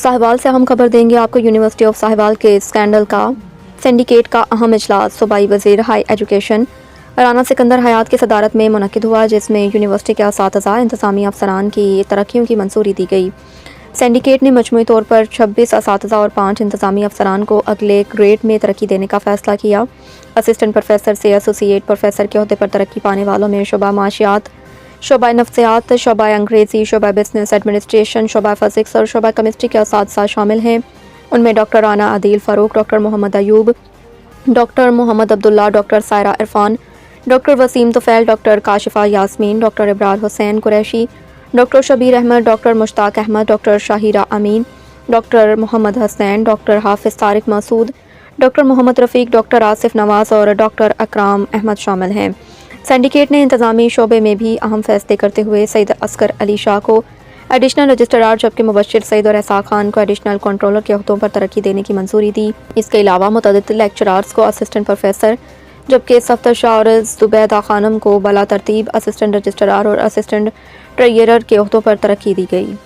साहिवाल से हम खबर देंगे आपको। यूनिवर्सिटी ऑफ साहिवाल के स्कैंडल का सिंडिकेट का अहम इजलास सूबाई वज़ीर हाई एजुकेशन राना सिकंदर हयात की सदारत में मुनक़िद हुआ, जिसमें यूनिवर्सिटी के असातिज़ा इंतज़ामी अफसरान की तरक्कियों की मंजूरी दी गई। सिंडिकेट ने मजमूई तौर पर 26 असातिज़ा और 5 इंतज़ामी अफसरान को अगले ग्रेड में तरक्की देने का फ़ैसला किया। असिस्टेंट प्रोफेसर से एसोसिएट प्रोफेसर के अहदे पर तरक्की पाने वालों में शोबा माशियात, शोबा नफ्सियात, शोबा अंग्रेज़ी, शोबा बिजनेस एडमिनिस्ट्रेशन, शोबा फ़िज़िक्स और शोबा केमिस्ट्री के असातिज़ा शामिल हैं। उनमें doctor Rana Adil Farooq, doctor Mohammad Ayub, doctor Mohammad Abdullah, doctor Saira Irfan, doctor Waseem Tufail, doctor Kashifa Yasmeen, doctor Ibrar Hussain Qureshi, doctor Shabbir Ahmed, doctor Mushtaq Ahmed, doctor Shahira Amin, doctor Mohammad Hasnain, doctor Hafiz Tariq Masood, doctor Mohammad Rafiq, doctor Asif Nawaz और डॉक्टर अकराम अहमद शामिल हैं। सिंडिकेट ने इंतज़ामी शोबे में भी अहम फैसले करते हुए सईद अस्कर अली शाह को एडिशनल रजिस्ट्रार, जबकि मुबश्शिर सईद और एहसाक खान को एडिशनल कंट्रोलर के अहदों पर तरक्की देने की मंजूरी दी। इसके अलावा मुतअद्दिद लेक्चरार्स को असिस्टेंट प्रोफेसर, जबकि सफ्तर शाह और ज़ुबैदा खानम को बला तरतीब असिस्टेंट रजिस्ट्रार और असिस्टेंट ट्रेजरर के अहदों पर तरक्की दी गई।